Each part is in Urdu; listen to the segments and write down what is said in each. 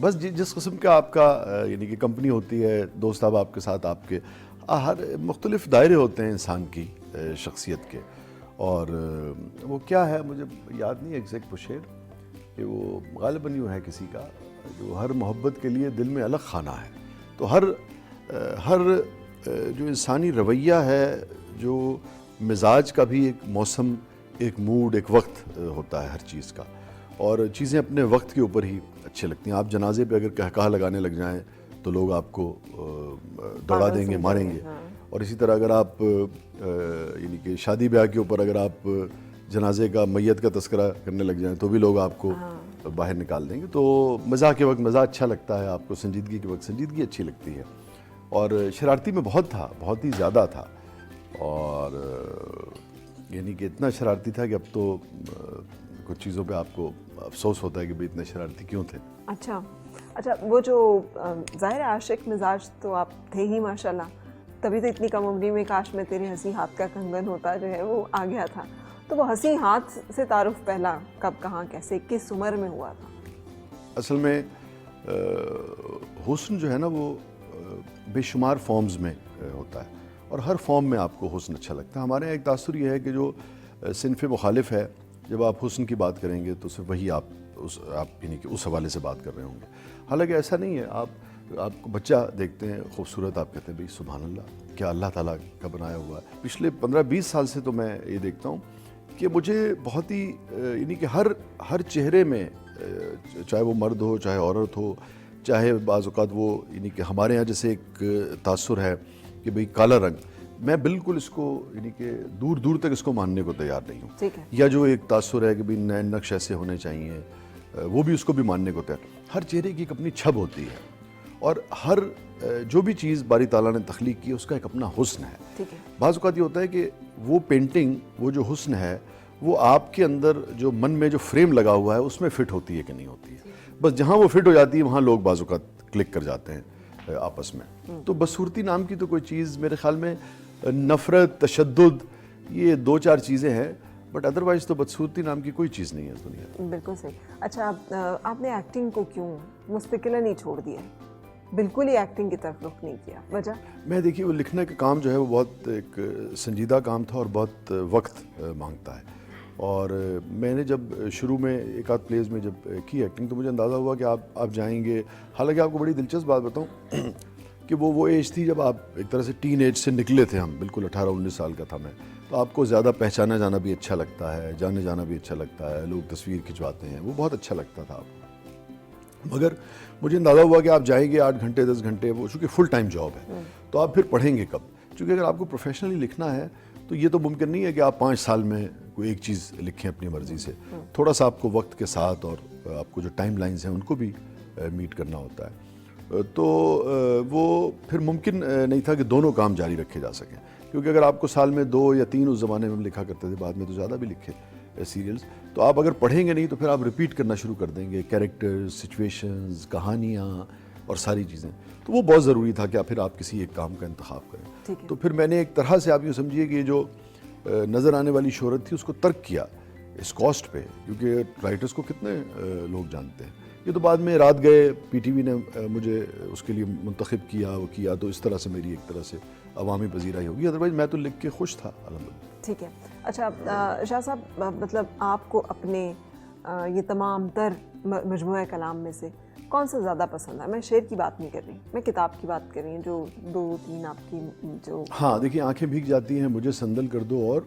بس جس قسم کا آپ کا یعنی کہ کمپنی ہوتی ہے، دوست احباب آپ کے ساتھ، آپ کے ہر مختلف دائرے ہوتے ہیں انسان کی شخصیت کے، اور وہ کیا ہے مجھے یاد نہیں ایگزیکٹ وہ شعر، کہ وہ غالباً یوں ہے کسی کا، جو ہر محبت کے لیے دل میں الگ خانہ ہے. تو ہر جو انسانی رویہ ہے، جو مزاج کا بھی ایک موسم، ایک موڈ، ایک وقت ہوتا ہے ہر چیز کا، اور چیزیں اپنے وقت کے اوپر ہی اچھے لگتی ہیں. آپ جنازے پہ اگر کہکہا لگانے لگ جائیں تو لوگ آپ کو دوڑا دیں گے، ماریں گے. اور اسی طرح اگر آپ یعنی کہ شادی بیاہ کے اوپر اگر آپ جنازے کا، میت کا تذکرہ کرنے لگ جائیں تو بھی لوگ آپ کو باہر نکال دیں گے. تو مزاح کے وقت مزاح اچھا لگتا ہے آپ کو، سنجیدگی کے وقت سنجیدگی اچھی لگتی ہے. اور شرارتی میں بہت تھا، بہت ہی زیادہ تھا، اور یعنی کہ اتنا شرارتی تھا کہ اب تو کچھ چیزوں پہ آپ کو افسوس ہوتا ہے کہ بھئی اتنے شرارتی کیوں تھے. اچھا، وہ جو ظاہر عاشق مزاج تو آپ تھے ہی ماشاءاللہ، تبھی تو اتنی کم عمری میں کاش میں تیرے ہنسی ہاتھ کا کنگن ہوتا جو ہے وہ آ گیا تھا. تو وہ ہنسی ہاتھ سے تعارف پہلا کب، کہاں، کیسے، کس عمر میں ہوا تھا؟ اصل میں حسن جو ہے نا وہ بے شمار فارمز میں ہوتا ہے، اور ہر فارم میں آپ کو حسن اچھا لگتا ہے. ہمارے یہاں ایک تاثر یہ ہے کہ جو صنف مخالف ہے، جب آپ حسن کی بات کریں گے تو صرف وہی آپ یعنی کہ اس حوالے سے بات کر رہے ہوں گے. حالانکہ ایسا نہیں ہے. آپ کو بچہ دیکھتے ہیں خوبصورت، آپ کہتے ہیں بھئی سبحان اللہ، کیا اللہ تعالیٰ کا بنایا ہوا ہے. پچھلے 15-20 سال سے تو میں یہ دیکھتا ہوں کہ مجھے بہت ہی یعنی کہ ہر چہرے میں، چاہے وہ مرد ہو، چاہے عورت ہو، چاہے بعض اوقات وہ یعنی کہ ہمارے ہاں جیسے ایک تاثر ہے کہ بھئی کالا رنگ، میں بالکل اس کو یعنی کہ دور دور تک اس کو ماننے کو تیار نہیں ہوں. یا جو ایک تاثر ہے کہ بھئی نئے نقش ایسے ہونے چاہیے، وہ بھی اس کو بھی ماننے کو تیار. ہر چہرے کی ایک اپنی چھب ہوتی ہے، اور ہر جو بھی چیز باری تعالیٰ نے تخلیق کی اس کا ایک اپنا حسن ہے. بعض اوقات یہ ہوتا ہے کہ وہ پینٹنگ، وہ جو حسن ہے، وہ آپ کے اندر جو من میں جو فریم لگا ہوا ہے اس میں فٹ ہوتی ہے کہ نہیں ہوتی ہے. بس جہاں وہ فٹ ہو جاتی ہے وہاں لوگ بعض اوقات کلک کر جاتے ہیں آپس میں. تو بدصورتی نام کی تو کوئی چیز میرے خیال میں، نفرت، تشدد، یہ 2-4 چیزیں ہیں، بٹ ادروائز تو بدصورتی نام کی کوئی چیز نہیں ہے اس دنیا میں. بالکل صحیح. اچھا، آپ نے ایکٹنگ کو کیوں مستقلاً نہیں چھوڑ دیا، بالکل ہی ایکٹنگ کی طرف رخ نہیں کیا؟ وجہ؟ میں دیکھیے، وہ لکھنے کا کام جو ہے وہ بہت ایک سنجیدہ کام تھا اور بہت وقت مانگتا ہے. اور میں نے جب شروع میں ایک آدھ پلیز میں جب کی ایکٹنگ تو مجھے اندازہ ہوا کہ آپ جائیں گے. حالانکہ آپ کو بڑی دلچسپ بات بتاؤں کہ وہ ایج تھی جب آپ ایک طرح سے ٹین ایج سے نکلے تھے. ہم بالکل 18-19 سال کا تھا میں. تو آپ کو زیادہ پہچانا جانا بھی اچھا لگتا ہے، جانے جانا بھی اچھا لگتا ہے، لوگ تصویر کھنچواتے ہیں، وہ بہت اچھا لگتا تھا آپ کو. مگر مجھے اندازہ ہوا کہ آپ جائیں گے 8 گھنٹے 10 گھنٹے، وہ چونکہ فل ٹائم جاب ہے، تو آپ پھر پڑھیں گے کب؟ چونکہ اگر آپ کو پروفیشنلی لکھنا ہے تو یہ تو ممکن نہیں ہے کہ آپ 5 سال میں کوئی ایک چیز لکھیں اپنی مرضی سے. تھوڑا سا آپ کو وقت کے ساتھ اور آپ کو جو ٹائم لائنز ہیں ان کو بھی میٹ کرنا ہوتا ہے. تو وہ پھر ممکن نہیں تھا کہ دونوں کام جاری رکھے جا سکیں. کیونکہ اگر آپ کو سال میں 2 یا 3 اس زمانے میں ہم لکھا کرتے تھے، بعد میں تو زیادہ بھی لکھے سیریلز، تو آپ اگر پڑھیں گے نہیں تو پھر آپ ریپیٹ کرنا شروع کر دیں گے، کیریکٹرز، سچویشنز، کہانیاں اور ساری چیزیں. تو وہ بہت ضروری تھا کہ پھر آپ کسی ایک کام کا انتخاب کریں. تو پھر میں نے ایک طرح سے، آپ یوں سمجھیے کہ جو نظر آنے والی شہرت تھی اس کو ترک کیا اس کاسٹ پہ، کیونکہ رائٹرز کو کتنے لوگ جانتے ہیں. یہ تو بعد میں رات گئے پی ٹی وی نے مجھے اس کے لیے منتخب کیا، وہ کیا، تو اس طرح سے میری ایک طرح سے عوامی پذیرائی ہوگی. ادروائز میں تو لکھ کے خوش تھا الحمدللہ. ٹھیک ہے. اچھا شاہ صاحب، مطلب آپ کو اپنے یہ تمام تر مجموعہ کلام میں سے کون سا زیادہ پسند ہے؟ میں شعر کی بات نہیں کر رہی، میں کتاب کی بات کر رہی ہوں، جو 2-3 آپ کی جو... ہاں دیکھیے، آنکھیں بھیگ جاتی ہیں، مجھے سندل کر دو، اور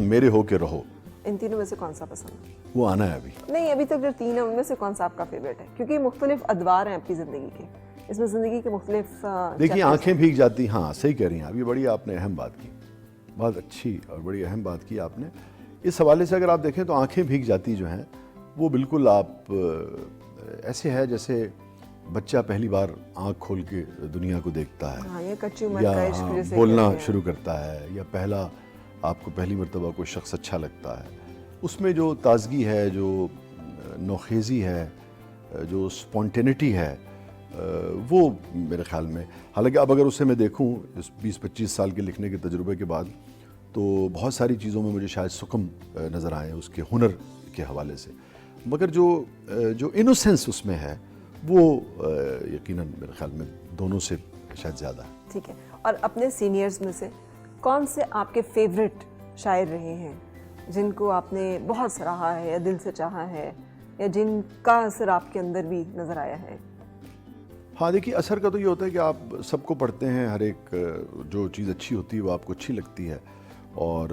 میرے ہو کے رہو. ان تینوں میں سے کون سا پسند ہے؟ وہ آنا ہے ابھی. نہیں، ابھی تک جو 3 ہیں ان میں سے کون سا آپ کا فیوریٹ ہے؟ کیونکہ مختلف ادوار ہیں آپ کی زندگی کے، اس میں زندگی کے مختلف... دیکھیے، آنکھیں بھیگ جاتی، ہاں صحیح کہہ رہی ہیں. ابھی بڑی آپ نے اہم بات کی، بہت اچھی اور بڑی اہم بات کی آپ نے. اس حوالے سے اگر آپ دیکھیں تو آنکھیں بھیگ جاتی جو ہیں وہ بالکل آپ ایسے ہے جیسے بچہ پہلی بار آنکھ کھول کے دنیا کو دیکھتا ہے، یا بولنا شروع کرتا ہے، یا پہلا آپ کو پہلی مرتبہ کوئی شخص اچھا لگتا ہے. اس میں جو تازگی ہے، جو نوخیزی ہے، جو سپونٹینٹی ہے، وہ میرے خیال میں، حالانکہ اب اگر اسے میں دیکھوں اس 20-25 سال کے لکھنے کے تجربے کے بعد، تو بہت ساری چیزوں میں مجھے شاید سکم نظر آئے اس کے ہنر کے حوالے سے. مگر جو انوسینس اس میں ہے وہ یقیناً میرے خیال میں دونوں سے شاید زیادہ ہے. ٹھیک ہے. اور اپنے سینئرز میں سے کون سے آپ کے فیوریٹ شاعر رہے ہیں جن کو آپ نے بہت سراہا ہے یا دل سے چاہا ہے یا جن کا اثر آپ کے اندر بھی نظر آیا ہے؟ ہاں دیکھیے, اثر کا تو یہ ہوتا ہے کہ آپ سب کو پڑھتے ہیں, ہر ایک جو چیز اچھی ہوتی ہے وہ آپ کو اچھی لگتی ہے, اور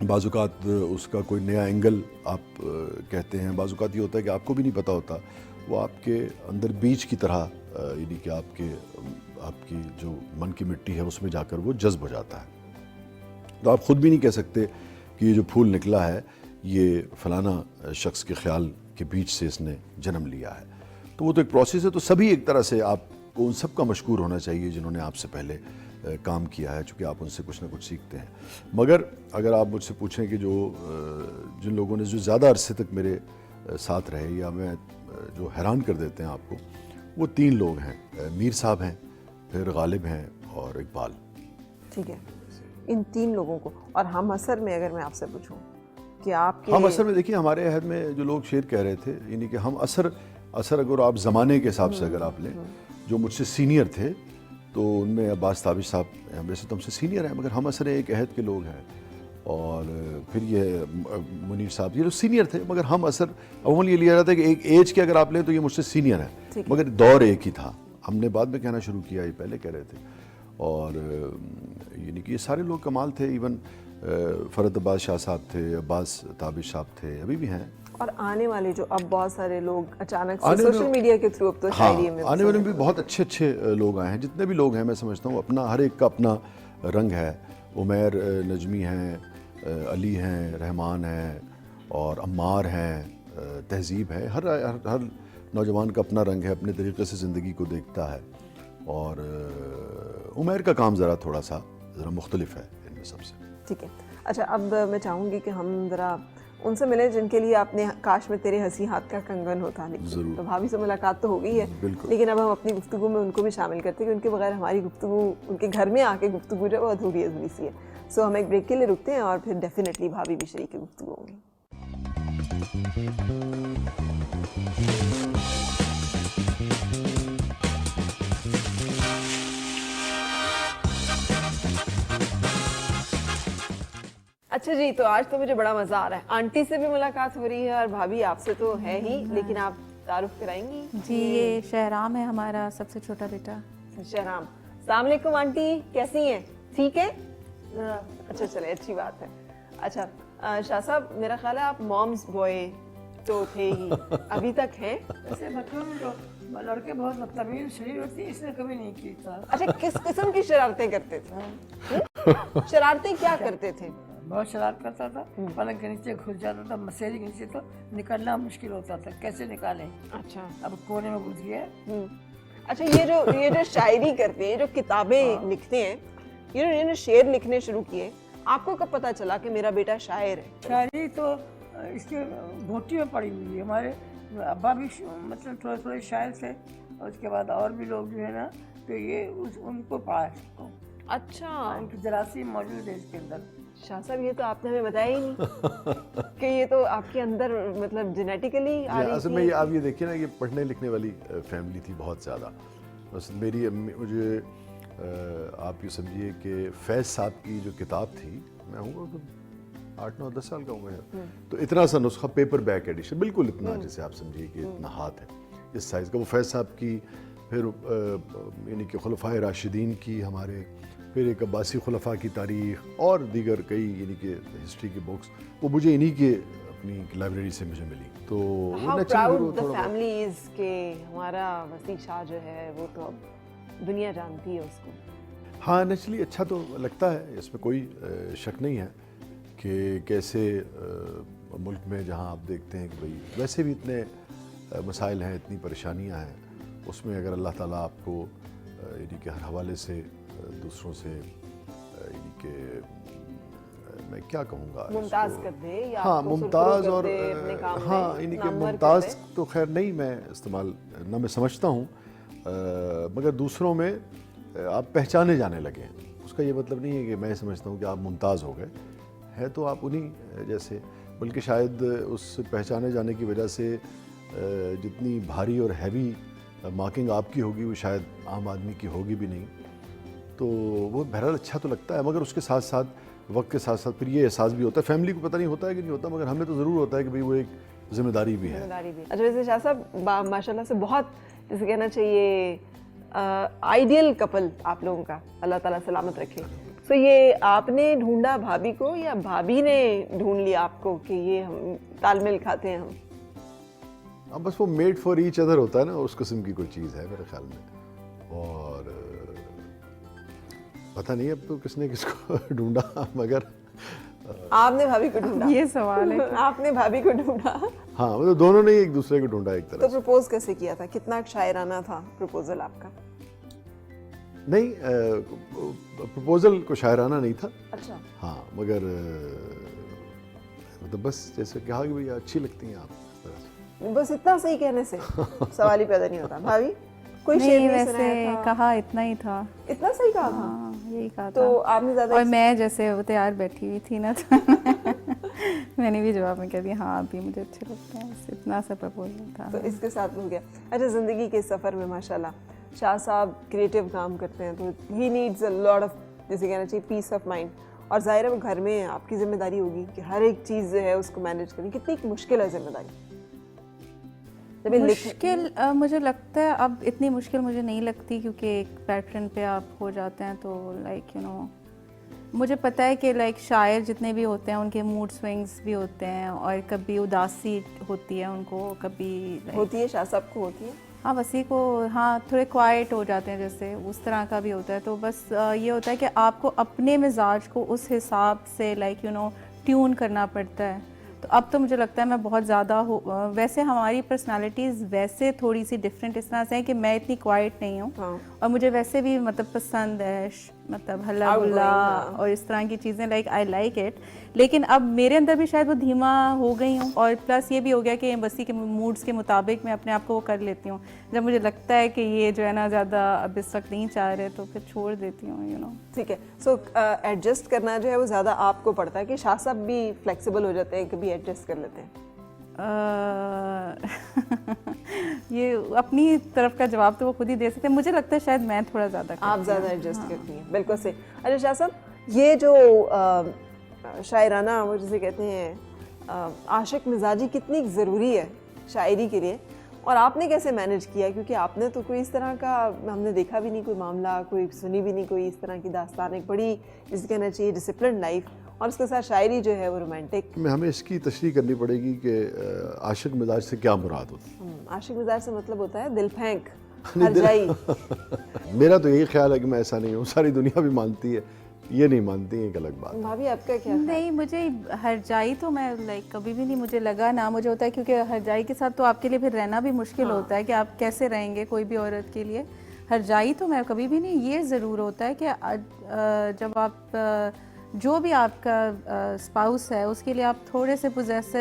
بعض اوقات اس کا کوئی نیا اینگل آپ کہتے ہیں, بعض اوقات یہ ہوتا ہے کہ آپ کو بھی نہیں پتہ ہوتا, وہ آپ کے اندر بیج کی طرح یعنی کہ آپ کی جو من کی مٹی ہے اس میں جا کر وہ جذب ہو جاتا ہے. تو آپ خود بھی نہیں کہہ سکتے کہ یہ جو پھول نکلا ہے یہ فلانا شخص کے خیال کے بیچ سے اس نے جنم لیا ہے. تو وہ تو ایک پروسیس ہے. تو سبھی ایک طرح سے آپ کو ان سب کا مشکور ہونا چاہیے جنہوں نے آپ سے پہلے کام کیا ہے, چونکہ آپ ان سے کچھ نہ کچھ سیکھتے ہیں. مگر اگر آپ مجھ سے پوچھیں کہ جن لوگوں نے جو زیادہ عرصے تک میرے ساتھ رہے یا میں جو حیران کر دیتے ہیں آپ کو, وہ 3 لوگ ہیں. میر صاحب ہیں, پھر غالب ہیں اور اقبال. ٹھیک ہے. ان 3 لوگوں کو, اور ہم اثر میں اگر میں آپ سے پوچھوں کہ آپ کے ہم اثر میں دیکھیے ہمارے عہد میں جو لوگ شعر کہہ رہے تھے, یعنی کہ ہم اثر اگر آپ زمانے کے حساب سے اگر آپ لیں, جو مجھ سے سینئر تھے تو ان میں عباس تابش صاحب ویسے تو ہم سے سینئر ہیں, مگر ہم اثر ایک عہد کے لوگ ہیں. اور پھر یہ منیر صاحب, یہ لوگ سینئر تھے, مگر ہم اثر عموماً یہ لیا جاتا ہے کہ ایک ایج کے اگر آپ لیں تو یہ مجھ سے سینئر ہے, مگر دور ایک ہی تھا. ہم نے بعد میں کہنا شروع کیا, یہ پہلے کہہ رہے تھے. اور یعنی کہ یہ سارے لوگ کمال تھے. ایون فرد عباس شاہ صاحب تھے, عباس تابش صاحب تھے, ابھی بھی ہیں. اور آنے والے جو اب بہت سارے لوگ اچانک سے سوشل میڈیا کے تھرو اب تو شاعری میں آنے والے بھی بہت اچھے لوگ آئے ہیں. جتنے بھی لوگ ہیں میں سمجھتا ہوں اپنا ہر ایک کا اپنا رنگ ہے. عمیر نجمی ہیں, علی ہیں, رحمان ہیں, اور عمار ہیں, تہذیب ہے. ہر نوجوان کا اپنا رنگ ہے, اپنے طریقے سے زندگی کو دیکھتا ہے. اور عمیر کا کام تھوڑا سا مختلف ہے ان میں سب سے. ٹھیک ہے. اچھا, اب میں چاہوں گی کہ ہم ذرا ان سے ملیں جن کے لیے آپ نے کاش میں تیرے ہنسی ہاتھ کا کنگن ہوتا لکھا. تو بھابھی سے ملاقات تو ہو گئی ہے, لیکن اب ہم اپنی گفتگو میں ان کو بھی شامل کرتے ہیں کہ ان کے بغیر ہماری گفتگو, ان کے گھر میں آ کے گفتگو جو ہے وہ ادھوری سی ہے. سو ہم ایک بریک کے لیے رکتے ہیں اور پھر ڈیفینیٹلی بھابھی بھی شریک گفتگو ہوں گی. اچھا جی, تو آج تو مجھے بڑا مزہ آ رہا ہے. آنٹی سے بھی ملاقات ہو رہی ہے اور بھابھی آپ سے تو ہے ہی, لیکن آپ تعارف کرائیں گی؟ جی, یہ شہرام ہے ہمارا سب سے چھوٹا بیٹا. شہرام, السلام علیکم آنٹی, کیسی ہیں؟ ٹھیک ہے. اچھا چلے, اچھی بات ہے. اچھا شاہ صاحب, میرا خیال ہے آپ مامز بوائے تو تھے ہی, ابھی تک ہیں؟ ایسے بچوں میں لڑکے بہت بدتمیز شریر ہوتی ہے, اس نے کبھی نہیں کی تھا. اچھا, کس قسم کی شرارتیں کرتے تھے؟ شرارتیں کیا کرتے تھے؟ بہت شرارت کرتا تھا, پلنگ کے نیچے گھس جاتا تھا, مسیری کے نیچے تو نکلنا مشکل ہوتا تھا, کیسے نکالیں. اچھا, اب کونے میں گھس گیا. اچھا, یہ جو شاعری کرتے ہیں, جو کتابیں لکھتے ہیں, یہ جو شعر لکھنے شروع کیے, آپ کو کب پتا چلا کہ میرا بیٹا شاعر ہے؟ شاعری تو اس کے گھوٹی میں پڑی ہوئی ہے. ہمارے ابا بھی مطلب تھوڑے شاعر تھے, اور اس کے بعد اور بھی لوگ جو ہے نا, تو یہ ان کو پڑھا ہے. اچھا, ان کی جراثیم موجود ہے اس کے اندر. شاہ صاحب, یہ تو آپ نے ہمیں بتایا ہی نہیں کہ یہ تو آپ کے اندر مطلب جینیٹیکلی آ رہی اصل میں آپ یہ دیکھیں نا, یہ پڑھنے لکھنے والی فیملی تھی بہت زیادہ. بس میری امی, مجھے آپ یہ سمجھیے کہ فیض صاحب کی جو کتاب تھی, میں ہوں 8-9-10 سال کا ہوں گا, تو اتنا سا نسخہ, پیپر بیک ایڈیشن, بالکل اتنا, جیسے آپ سمجھیے کہ اتنا ہاتھ ہے اس سائز کا, وہ فیض صاحب کی. پھر یعنی کہ خلفائے راشدین کی ہمارے, پھر ایک عباسی خلفاء کی تاریخ, اور دیگر کئی یعنی کہ ہسٹری کی بکس, وہ مجھے انہی کے اپنی لائبریری سے مجھے ملی. تو how proud the family is کہ ہمارا وسیع شاہ جو ہے وہ تو اب دنیا جانتی ہے اس کو. ہاں, نیچرلی اچھا تو لگتا ہے, اس میں کوئی شک نہیں ہے کہ کیسے ملک میں جہاں آپ دیکھتے ہیں کہ بھئی ویسے بھی اتنے مسائل ہیں, اتنی پریشانیاں ہیں, اس میں اگر اللہ تعالیٰ آپ کو یعنی کہ ہر حوالے سے دوسروں سے یعنی کہ میں کیا کہوں گا, ممتاز کر دے, یا ہاں ممتاز, اور ہاں یعنی کہ ممتاز تو خیر نہیں میں استعمال نہ میں سمجھتا ہوں, مگر دوسروں میں آپ پہچانے جانے لگے. اس کا یہ مطلب نہیں ہے کہ میں سمجھتا ہوں کہ آپ ممتاز ہو گئے, ہے تو آپ انہی جیسے, بلکہ شاید اس پہچانے جانے کی وجہ سے جتنی بھاری اور ہیوی مارکنگ آپ کی ہوگی وہ شاید عام آدمی کی ہوگی بھی نہیں. تو وہ بہرحال اچھا تو لگتا ہے, مگر اس کے ساتھ ساتھ وقت کے ساتھ ساتھ پھر یہ احساس بھی ہوتا ہے, فیملی کو پتہ نہیں ہوتا ہے کہ نہیں ہوتا, مگر ہمیں تو ضرور ہوتا ہے کہ بھئی وہ ایک ذمہ داری بھی ہے. اچھا ویسے شاہ صاحب ماشاء اللہ سے بہت جیسے کہنا چاہیے آئیڈیل کپل آپ لوگوں کا, اللہ تعالیٰ سلامت رکھے. سو یہ آپ نے ڈھونڈا بھابھی کو یا بھابھی نے ڈھونڈ لیا آپ کو کہ یہ ہم تال مل کھاتے ہیں ہم؟ اب بس وہ میڈ فار ایچ ادر ہوتا ہے نا, اس قسم کی کوئی چیز ہے میرے خیال میں. اور پتہ نہیں اب تو کس نے کس کو ڈھونڈا, مگر آپ نے بھابھی کو ڈھونڈا. یہ سوال ہے. آپ نے بھابھی کو ڈھونڈا. ہاں مطلب دونوں نے ایک دوسرے کو ڈھونڈا ایک طرح تو سے. پرپوز کیسے کیا تھا, کتنا شاعرانہ تھا پرپوزل آپ کا؟ نہیں پرپوزل کو شاعرانہ نہیں تھا. اچھا. ہاں مگر مطلب بس جیسے کہا کہ بھئی اچھی لگتی ہیں آپ, اس طرح سے. بس اتنا صحیح کہنے سے سوال ہی پیدا نہیں ہوتا. بھابھی کوئی شعر نہیں نہیں ویسے سنایا تھا؟ کہا اتنا ہی تھا. اتنا صحیح کہا تھا. ہاں یہی کہا تھا. تو آپ نے زیادہ اور میں جیسے وہ تیار بیٹھی ہوئی تھی نا تو میں نے بھی جواب میں کہہ دیا ہاں ابھی مجھے اچھے لگتے ہیں, بس اتنا سا پرپوزل تھا. تو اس کے ساتھ ہو گیا. اچھا زندگی کے سفر میں ماشاءاللہ شاہ صاحب کریٹیو کام کرتے ہیں تو ہی نیڈز اے لاٹ آف جیسے کہنا چاہیے پیس آف مائنڈ, اور ظاہر ہے وہ گھر میں آپ کی ذمہ داری ہوگی کہ ہر ایک چیز جو ہے اس کو مینیج کرنی. کتنی مشکل ہے ذمہ داری؟ مشکل مجھے لگتا ہے اب اتنی مشکل مجھے نہیں لگتی, کیونکہ ایک پیٹرن پہ آپ ہو جاتے ہیں تو لائک یو نو مجھے پتہ ہے کہ لائک شاعر جتنے بھی ہوتے ہیں ان کے موڈ سوئنگس بھی ہوتے ہیں, اور کبھی اداسی ہوتی ہے ان کو, کبھی ہوتی ہے. شاہ صاحب کو ہوتی ہے. ہاں وسیع کو ہاں تھوڑے کوائٹ ہو جاتے ہیں, جیسے اس طرح کا بھی ہوتا ہے. تو بس یہ ہوتا ہے کہ آپ کو اپنے مزاج کو اس حساب سے لائک یو نو ٹیون کرنا پڑتا ہے. تو اب تو مجھے لگتا ہے میں بہت زیادہ ویسے ہماری پرسنالٹیز ویسے تھوڑی سی ڈفرینٹ اس طرح سے ہیں کہ میں اتنی کوائٹ نہیں ہوں, اور مجھے ویسے بھی مطلب پسند ہے مطلب ہلا گلا اور اس طرح کی چیزیں, لائک آئی لائک اٹ. لیکن اب میرے اندر بھی شاید وہ دھیما ہو گئی ہوں, اور پلس یہ بھی ہو گیا کہ وسیع کے موڈس کے مطابق میں اپنے آپ کو وہ کر لیتی ہوں. جب مجھے لگتا ہے کہ یہ جو ہے نا زیادہ اب اس وقت نہیں چاہ رہے تو پھر چھوڑ دیتی ہوں یو نو. ٹھیک ہے. سو ایڈجسٹ کرنا جو ہے وہ زیادہ آپ کو پڑتا ہے کہ شاہ صاحب بھی فلیکسیبل ہو جاتے ہیں, کبھی ایڈجسٹ کر لیتے ہیں؟ یہ اپنی طرف کا جواب تو وہ خود ہی دے سکتے ہیں. مجھے لگتا ہے شاید میں تھوڑا زیادہ آپ زیادہ ایڈجسٹ کرتی ہیں. بالکل صحیح. اچھا شاہ صاحب یہ جو شاعرانہ وہ جسے کہتے ہیں عاشق مزاجی کتنی ضروری ہے شاعری کے لیے, اور آپ نے کیسے مینیج کیا؟ کیونکہ آپ نے تو کوئی اس طرح کا ہم نے دیکھا بھی نہیں, کوئی معاملہ کوئی سنی بھی نہیں, کوئی اس طرح کی داستان, ایک بڑی جسے کہنا چاہیے ڈسپلنڈ لائف, اور اس کے ساتھ شاعری جو ہے وہ رومانٹک. ہمیں اس کی تشریح کرنی پڑے گی کہ عاشق مزاج سے کیا مراد ہوتی ہے. عاشق مزاج سے مطلب ہوتا ہے دل پھینک, ہر جائی. میرا تو یہی خیال ہے کہ میں ایسا نہیں ہوں, ساری دنیا بھی مانتی ہے, یہ نہیں مانتی ہیں, ایک الگ بات. بھابھی آپ کا کیا؟ نہیں مجھے ہر جائی تو میں لائک کبھی بھی نہیں مجھے لگا, نہ مجھے ہوتا ہے, کیونکہ ہر جائی کے ساتھ تو آپ کے لیے پھر رہنا بھی مشکل ہوتا ہے کہ آپ کیسے رہیں گے کوئی بھی عورت کے لیے. ہر جائی تو میں کبھی بھی نہیں. یہ ضرور ہوتا ہے کہ جب آپ جو بھی آپ کا اسپاؤس ہے اس کے لیے آپ تھوڑے سے پوزیسو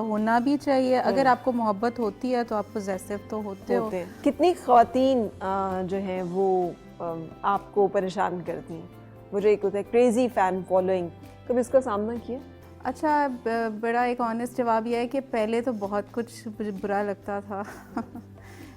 ہونا بھی چاہیے. اگر آپ کو محبت ہوتی ہے تو آپ پوزیسو تو ہوتے ہو. کتنی خواتین جو ہیں وہ آپ کو پریشان کرتی ہیں؟ مجھے ایک ہوتا ہے کریزی فین فالوئنگ, کبھی اس کا سامنا کیا؟ اچھا بڑا ایک آنیسٹ جواب یہ ہے کہ پہلے تو بہت کچھ برا لگتا تھا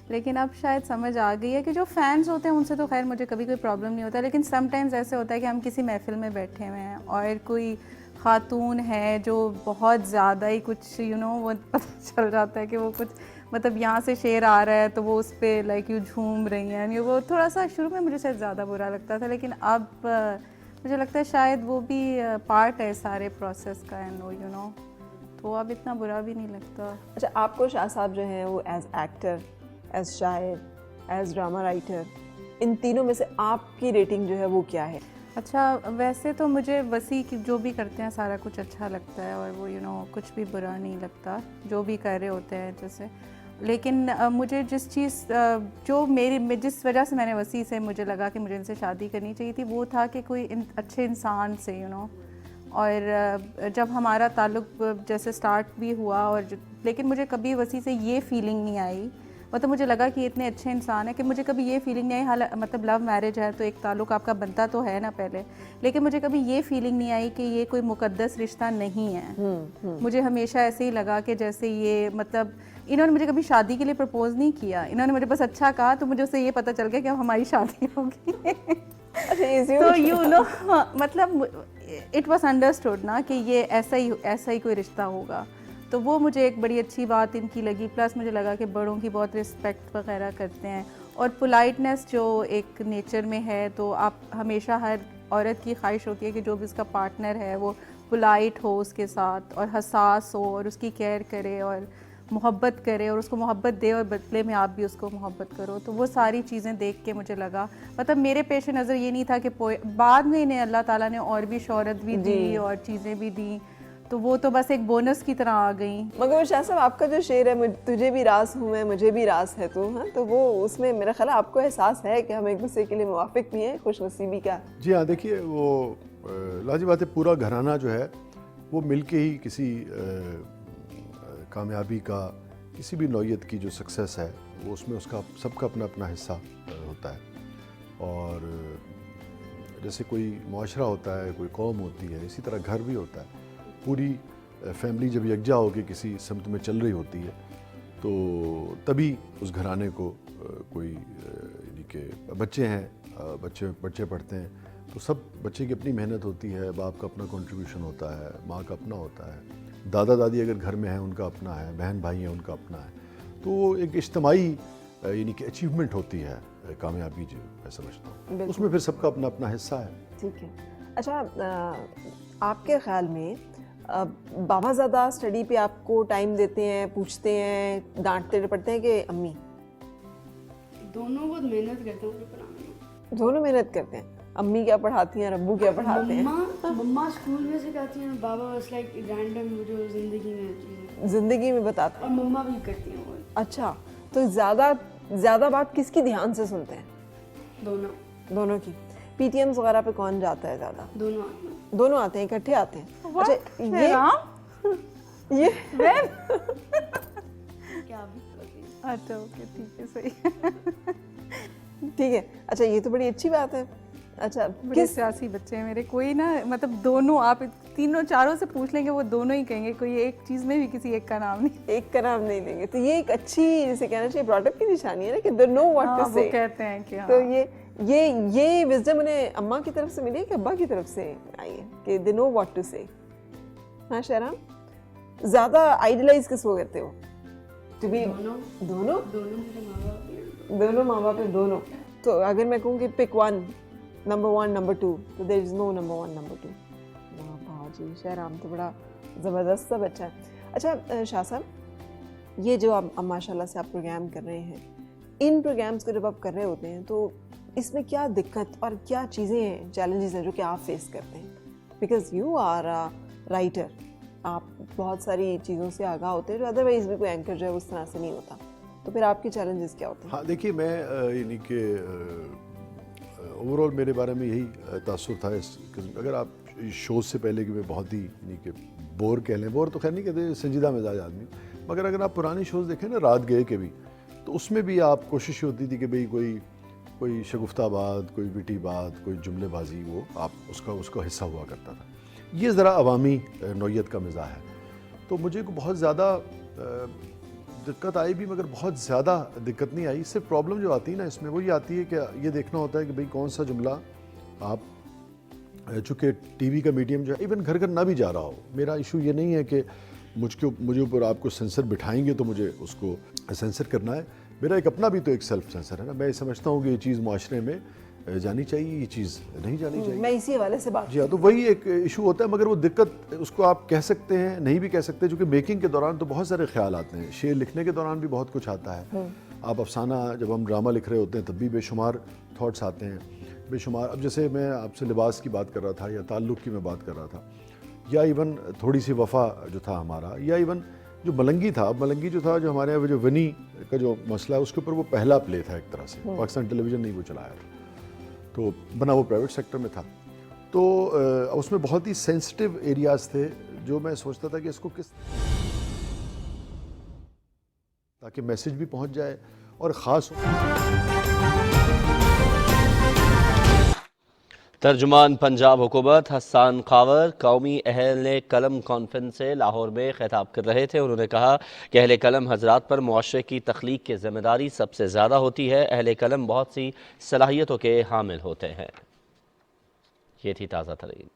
لیکن اب شاید سمجھ آ گئی ہے کہ جو فینس ہوتے ہیں ان سے تو خیر مجھے کبھی کوئی پرابلم نہیں ہوتا, لیکن سم ٹائمز ایسے ہوتا ہے کہ ہم کسی محفل میں بیٹھے ہوئے ہیں اور کوئی خاتون ہے جو بہت زیادہ ہی کچھ یو نو وہ پتہ چل جاتا ہے کہ وہ کچھ مطلب یہاں سے شعر آ رہا ہے تو وہ اس پہ لائک یوں جھوم رہی ہیں, وہ تھوڑا سا شروع میں مجھے شاید زیادہ برا لگتا تھا, لیکن اب مجھے لگتا ہے شاید وہ بھی پارٹ ہے سارے پروسیس کا, اینڈ یو نو تو اب اتنا برا بھی نہیں لگتا. اچھا آپ کو شاہ صاحب جو ہیں وہ ایز ایکٹر, ایز شاعر, ایز ڈرامہ رائٹر, ان تینوں میں سے آپ کی ریٹنگ جو ہے وہ کیا ہے؟ اچھا ویسے تو مجھے وسیع جو بھی کرتے ہیں سارا کچھ اچھا لگتا ہے, اور وہ یو نو کچھ بھی برا نہیں لگتا جو بھی کر رہے ہوتے ہیں جیسے. لیکن مجھے جس چیز جو جس وجہ سے میں نے وسیع سے مجھے لگا کہ مجھے ان سے شادی کرنی چاہیے تھی وہ تھا کہ کوئی اچھے انسان سے یو نو. اور جب ہمارا تعلق جیسے سٹارٹ بھی ہوا اور لیکن مجھے کبھی وسیع سے یہ فیلنگ نہیں آئی مطلب مجھے لگا کہ اتنے اچھے انسان ہیں کہ مجھے کبھی یہ فیلنگ نہیں آئی, مطلب لو میرج ہے تو ایک تعلق آپ کا بنتا تو ہے نا پہلے, لیکن مجھے کبھی یہ فیلنگ نہیں آئی کہ یہ کوئی مقدس رشتہ نہیں ہے. مجھے ہمیشہ ایسے ہی لگا کہ جیسے یہ مطلب انہوں نے مجھے کبھی شادی کے لیے پرپوز نہیں کیا, انہوں نے مجھے بس اچھا کہا تو مجھے اس سے یہ پتہ چل گیا کہ اب ہماری شادی ہوگی. تو یو نو مطلب اٹ واز انڈرسٹوڈ نا کہ یہ ایسا ہی کوئی رشتہ ہوگا. تو وہ مجھے ایک بڑی اچھی بات ان کی لگی. پلس مجھے لگا کہ بڑوں کی بہت رسپیکٹ وغیرہ کرتے ہیں, اور پولائٹنس جو ایک نیچر میں ہے, تو آپ ہمیشہ ہر عورت کی خواہش ہوتی ہے کہ جو بھی اس کا پارٹنر ہے وہ پولائٹ ہو اس کے ساتھ, اور حساس ہو, اور اس کی کیئر کرے اور محبت کرے, اور اس کو محبت دے, اور بدلے میں آپ بھی اس کو محبت کرو. تو وہ ساری چیزیں دیکھ کے مجھے لگا, مطلب میرے پیش نظر یہ نہیں تھا کہ بعد میں انہیں اللہ تعالیٰ نے اور بھی شہرت بھی دی اور چیزیں بھی دیں, تو وہ تو بس ایک بونس کی طرح آ گئیں. مگر شاہ صاحب آپ کا جو شعر ہے تجھے بھی راز ہوں میں مجھے بھی راز ہے تو, ہاں تو وہ اس میں میرا خیال ہے آپ کو احساس ہے کہ ہم ایک دوسرے کے لیے موافق بھی ہیں, خوش نصیبی کا. جی ہاں, دیکھیے وہ لازم بات ہے, پورا گھرانہ جو ہے وہ مل کے ہی کسی کامیابی کا, کسی بھی نوعیت کی جو سکسیس ہے وہ اس میں اس کا سب کا اپنا اپنا حصہ ہوتا ہے. اور جیسے کوئی معاشرہ ہوتا ہے, کوئی قوم ہوتی ہے, اسی طرح گھر بھی ہوتا ہے. پوری فیملی جب یکجا ہو کے کسی سمت میں چل رہی ہوتی ہے تو تبھی اس گھرانے کو کوئی یعنی کہ بچے ہیں, بچے پڑھتے ہیں تو سب بچے کی اپنی محنت ہوتی ہے, باپ کا اپنا کنٹریبیوشن ہوتا ہے, ماں کا اپنا ہوتا ہے, دادا دادی اگر گھر میں ہیں ان کا اپنا ہے, بہن بھائی ہیں ان کا اپنا ہے. تو وہ ایک اجتماعی یعنی کہ اچیومنٹ ہوتی ہے کامیابی, جو میں سمجھتا ہوں اس میں پھر سب کا اپنا اپنا حصہ ہے. ٹھیک ہے. اچھا, آپ کے خیال میں بابا زیادہ اسٹڈی پہ آپ کو ٹائم دیتے ہیں, پوچھتے ہیں, ڈانٹتے پڑتے ہیں کہ امی؟ دونوں بہت محنت کرتے ہیں پڑھانے میں. دونوں محنت کرتے ہیں. امی کیا پڑھاتی ہیں, ابو کیا پڑھاتے ہیں؟ مما اسکول میں سکھاتی ہیں, بابا بس لائک رینڈم جو زندگی میں چیزیں زندگی میں بتاتے ہیں, اور مما بھی کرتی ہیں وہ. اچھا, تو زیادہ بات کس کی دھیان سے سنتے ہیں؟ دونوں کی. پی ٹی ایمز وغیرہ پہ کون جاتا ہے زیادہ؟ دونوں آتے ہیں, اکٹھے آتے ہیں. اچھا یہ اچھا اوکے ٹھیک ہے, صحیح, ٹھیک ہے. اچھا, یہ تو بڑی اچھی بات ہے. اچھا, بڑے سیاسی بچے ہیں میرے. کوئی نا مطلب دونوں, آپ تینوں چاروں سے پوچھ لیں گے وہ دونوں ہی کہیں گے, کوئی ایک چیز میں بھی کسی ایک کا نام نہیں, ایک کا نام نہیں لیں گے. تو یہ ایک اچھی, جسے کہنا چاہیے براٹ اپ کی نشانی ہے نا, کہ they know what to say. وہ کہتے ہیں کہ تو یہ وزڈم انہیں اماں کی طرف سے ملی ہے کہ ابا کی طرف سے آئی ہے کہ they know what to say. ہاں شہرام, زیادہ آئیڈلائز کس کو کرتے ہو؟ دونوں ماں باپ ہیں, دونوں. تو اگر میں کہوں کہ پک ون, نمبر 1 نمبر 2, تو there is no number 1 number 2. واہ جی, شہرام تو بڑا زبردست سا بچہ ہے. اچھا شاہ صاحب, یہ جو آپ ماشاء اللہ سے آپ پروگرام کر رہے ہیں, ان پروگرامز کو جب آپ کر رہے ہوتے ہیں تو اس میں کیا دقت اور کیا چیزیں ہیں, چیلنجز ہیں جو کہ آپ فیس کرتے ہیں؟ بیکاز یو آر رائٹر, آپ بہت ساری چیزوں سے آگاہ ہوتے ہیں جو ادروائز بھی کوئی اینکر جو ہے اس طرح سے نہیں ہوتا. تو پھر آپ کے چیلنجز کیا ہوتے ہیں؟ ہاں دیکھیے, میں یعنی کہ اوور آل میرے بارے میں یہی تاثر تھا اس قسم. اگر آپ شوز سے پہلے کہ میں بہت ہی یعنی کہ بور کہہ لیں, بور تو خیر نہیں کہتے, سنجیدہ مزاج آدمی, مگر اگر آپ پرانی شوز دیکھیں نا, رات گئے کے بھی, تو اس میں بھی آپ کوشش ہوتی تھی کہ بھئی کوئی شگفتہ بات, کوئی وٹی بات, کوئی جملے بازی, وہ آپ اس کا حصہ ہوا کرتا تھا. یہ ذرا عوامی نوعیت کا مزاح ہے. تو مجھے کو بہت زیادہ دقت آئی بھی, مگر بہت زیادہ دقت نہیں آئی. صرف پرابلم جو آتی ہے نا اس میں وہ یہ آتی ہے کہ یہ دیکھنا ہوتا ہے کہ بھئی کون سا جملہ آپ, چونکہ ٹی وی کا میڈیم جو ہے ایون گھر نہ بھی جا رہا ہو, میرا ایشو یہ نہیں ہے کہ مجھے اوپر آپ کو سینسر بٹھائیں گے تو مجھے اس کو سینسر کرنا ہے. میرا ایک اپنا بھی تو ایک سیلف سینسر ہے نا. میں سمجھتا ہوں کہ یہ چیز معاشرے میں جانی چاہیے, یہ چیز نہیں جانی چاہیے. میں اسی حوالے سے بات, جی ہاں, تو وہی ایک ایشو ہوتا ہے. مگر وہ دقت اس کو آپ کہہ سکتے ہیں, نہیں بھی کہہ سکتے, چونکہ میکنگ کے دوران تو بہت سارے خیال آتے ہیں. شعر لکھنے کے دوران بھی بہت کچھ آتا ہے. آپ افسانہ جب ہم ڈرامہ لکھ رہے ہوتے ہیں تب بھی بے شمار تھاٹس آتے ہیں, بے شمار. اب جیسے میں آپ سے لباس کی بات کر رہا تھا, یا تعلق کی میں بات کر رہا تھا, یا ایون تھوڑی سی وفا جو تھا ہمارا, یا ایون جو ملنگی تھا. ملنگی جو تھا, جو ہمارے یہاں جو ونی کا جو مسئلہ ہے, اس کے اوپر وہ پہلا پلے تھا ایک طرح سے. پاکستان ٹیلی ویژن نہیں وہ چلایا تھا, تو بنا وہ پرائیویٹ سیکٹر میں تھا. تو اس میں بہت ہی سینسٹیو ایریاز تھے جو میں سوچتا تھا کہ اس کو کس تاکہ میسیج بھی پہنچ جائے اور خاص ترجمان پنجاب حکومت حسان خاور قومی اہل قلم کانفرنس سے لاہور میں خطاب کر رہے تھے. انہوں نے کہا کہ اہل قلم حضرات پر معاشرے کی تخلیق کی ذمہ داری سب سے زیادہ ہوتی ہے. اہل قلم بہت سی صلاحیتوں کے حامل ہوتے ہیں. یہ تھی تازہ ترین.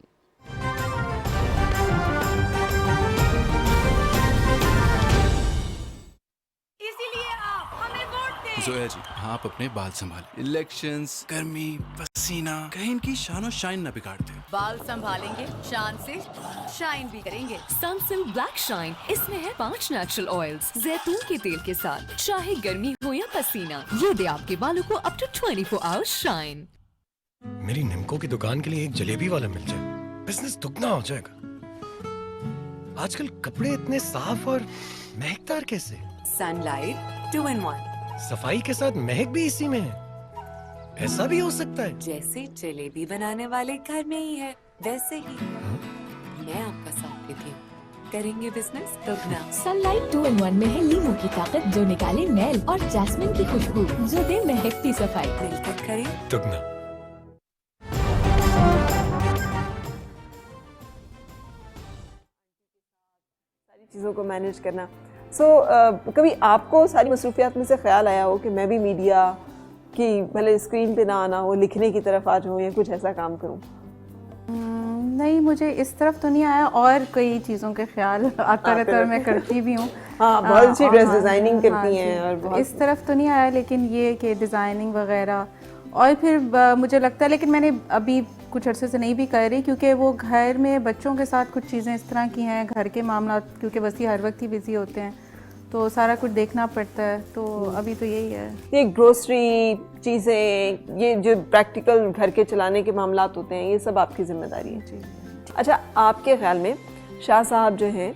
زویا جی آپ اپنے بال سنبھالیں. الیکشنز، گرمی، پسینہ کہیں ان کی شان و شائن نہ بگاڑتے. بال سنبھالیں گے، شان سے شائن بھی کریں گے. سنسلک بلیک شائن، اس میں ہے 5 نیچرل آئلز زیتون کے تیل کے ساتھ. چاہے گرمی ہو یا پسینہ، یہ دے آپ کے بالوں کو اپ ٹو 24 آورز شائن. میری نمکو کی دکان کے لیے ایک جلیبی والا مل جائے، بزنس دگنا ہو جائے گا. آج کل کپڑے اتنے صاف اور مہکدار کیسے؟ Sun light 2 in 1. صفائی کے ساتھ مہک بھی اسی میں ہے. ایسا بھی ہو سکتا ہے؟ جیسے جلیبی بنانے والے گھر میں ہی ہے ویسے ہی میں آپ کا ساتھ دیتی ہوں. کریں گے بزنس دگنا. سن لائٹ 2 in 1 میں ہے لیمو کی طاقت جو نکالے میل اور جاسمین کی خوشبو جو دے مہکتی صفائی. مل کر کریں دگنا. ساری چیزوں کو مینیج کرنا. کبھی آپ کو ساری مصروفیات میں سے خیال آیا ہو کہ میں بھی میڈیا کی بھلے اسکرین پہ نہ آنا ہو، لکھنے کی طرف آ جاؤں یا کچھ ایسا کام کروں؟ نہیں، مجھے اس طرف تو نہیں آیا، اور کئی چیزوں کے خیال آتا رہتا ہے اور میں کرتی بھی ہوں. ہاں، بہت اچھی ڈریس ڈیزائننگ کرتی ہیں اور اس طرف تو نہیں آیا، لیکن یہ کہ ڈیزائننگ وغیرہ. اور پھر مجھے لگتا ہے، لیکن میں نے ابھی کچھ عرصے سے نہیں بھی کر رہی، کیونکہ وہ گھر میں بچوں کے ساتھ کچھ چیزیں اس طرح کی ہیں، گھر کے معاملات کیونکہ وسیع ہر وقت ہی بزی ہوتے ہیں تو سارا کچھ دیکھنا پڑتا ہے. تو ابھی تو یہی ہے. یہ گروسری چیزیں، یہ جو پریکٹیکل گھر کے چلانے کے معاملات ہوتے ہیں، یہ سب آپ کی ذمہ داری ہے. اچھا، آپ کے خیال میں شاہ صاحب جو ہیں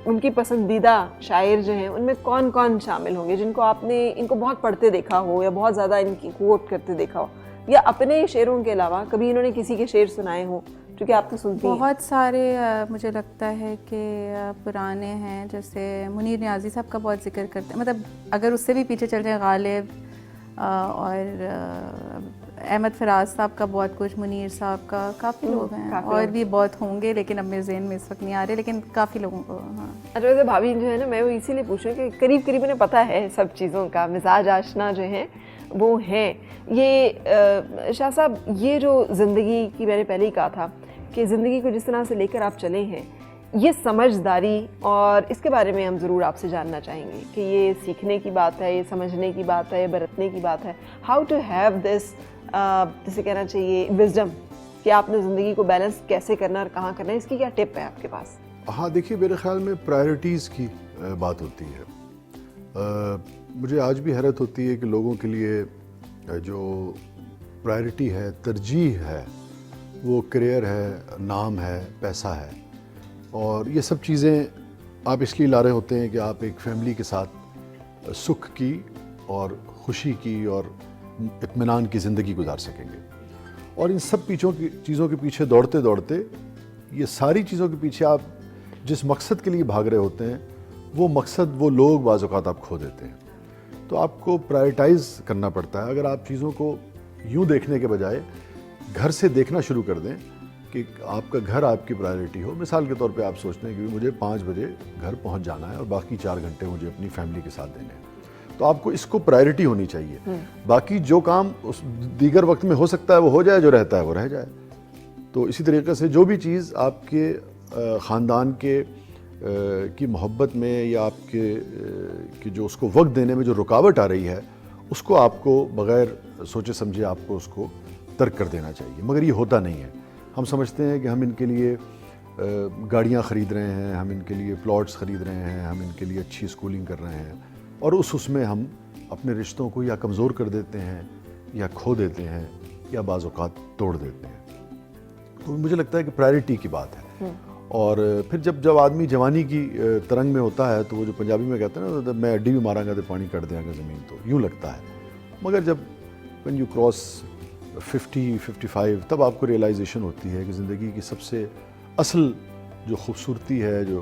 ان کی پسندیدہ شاعر جو ہیں ان میں کون کون شامل ہوں گے جن کو آپ نے ان کو بہت پڑھتے دیکھا ہو یا بہت زیادہ ان کی کوٹ کرتے دیکھا ہو، یا اپنے شعروں کے علاوہ کبھی انہوں نے کسی کے شعر سنائے ہوں؟ کیونکہ آپ تو سنتی ہیں. بہت سارے مجھے لگتا ہے کہ پرانے ہیں، جیسے منیر نیازی صاحب کا بہت ذکر کرتے ہیں، مطلب اگر اس سے بھی پیچھے چل جائیں غالب اور احمد فراز صاحب کا بہت کچھ، منیر صاحب کا، کافی لوگ ہیں اور بھی بہت ہوں گے لیکن اب میرے ذہن میں اس وقت نہیں آ رہے، لیکن کافی لوگوں کو. ہاں، اچھا، ویسے بھابھی جو ہے نا، میں وہ اسی لیے پوچھوں کہ قریب قریب انہیں پتہ ہے سب چیزوں کا، مزاج آشنا جو ہیں وہ ہیں. یہ شاہ صاحب، یہ جو زندگی کی میں نے پہلے ہی کہا تھا کہ زندگی کو جس طرح سے لے کر آپ چلے ہیں، یہ سمجھداری، اور اس کے بارے میں ہم ضرور آپ سے جاننا چاہیں گے کہ یہ سیکھنے کی بات ہے، یہ سمجھنے کی بات ہے، یہ برتنے کی بات ہے. ہاؤ ٹو ہیو دس، جسے کہنا چاہیے وزڈم، کہ آپ نے زندگی کو بیلنس کیسے کرنا اور کہاں کرنا ہے، اس کی کیا ٹپ ہے آپ کے پاس؟ ہاں دیکھیے، میرے خیال میں پرائرٹیز کی بات ہوتی ہے. مجھے آج بھی حیرت ہوتی ہے کہ لوگوں کے لیے جو پرائرٹی ہے، ترجیح ہے، وہ کریئر ہے، نام ہے، پیسہ ہے، اور یہ سب چیزیں آپ اس لیے لا رہے ہوتے ہیں کہ آپ ایک فیملی کے ساتھ سکھ کی اور خوشی کی اور اطمینان کی زندگی گزار سکیں گے. اور ان سب چیزوں کے پیچھے دوڑتے دوڑتے، یہ ساری چیزوں کے پیچھے آپ جس مقصد کے لیے بھاگ رہے ہوتے ہیں، وہ مقصد وہ لوگ بعض اوقات آپ کھو دیتے ہیں. تو آپ کو پرائرٹائز کرنا پڑتا ہے. اگر آپ چیزوں کو یوں دیکھنے کے بجائے گھر سے دیکھنا شروع کر دیں کہ آپ کا گھر آپ کی پرائرٹی ہو. مثال کے طور پہ آپ سوچتے ہیں کہ مجھے 5 بجے گھر پہنچ جانا ہے اور باقی 4 گھنٹے مجھے اپنی فیملی کے ساتھ دینے ہیں، تو آپ کو اس کو پرائرٹی ہونی چاہیے. باقی جو کام اس دیگر وقت میں ہو سکتا ہے وہ ہو جائے، جو رہتا ہے وہ رہ جائے. تو اسی طریقے سے جو بھی چیز آپ کے خاندان کی محبت میں یا آپ کے جو اس کو وقت دینے میں جو رکاوٹ آ رہی ہے، اس کو آپ کو بغیر سوچے سمجھے آپ کو اس کو ترک کر دینا چاہیے. مگر یہ ہوتا نہیں ہے. ہم سمجھتے ہیں کہ ہم ان کے لیے گاڑیاں خرید رہے ہیں، ہم ان کے لیے پلاٹس خرید رہے ہیں، ہم ان کے لیے اچھی اسکولنگ کر رہے ہیں، اور اس میں ہم اپنے رشتوں کو یا کمزور کر دیتے ہیں یا کھو دیتے ہیں یا بعض اوقات توڑ دیتے ہیں. تو مجھے لگتا ہے کہ پرائرٹی کی بات ہے. اور پھر جب آدمی جوانی کی ترنگ میں ہوتا ہے تو وہ جو پنجابی میں کہتے ہیں نا، میں اڈی بھی مارا گا تو پانی کٹ دیا گا زمین، تو یوں لگتا ہے. مگر جب when you cross 50-55 تب آپ کو ریئلائزیشن ہوتی ہے کہ زندگی کی سب سے اصل جو خوبصورتی ہے، جو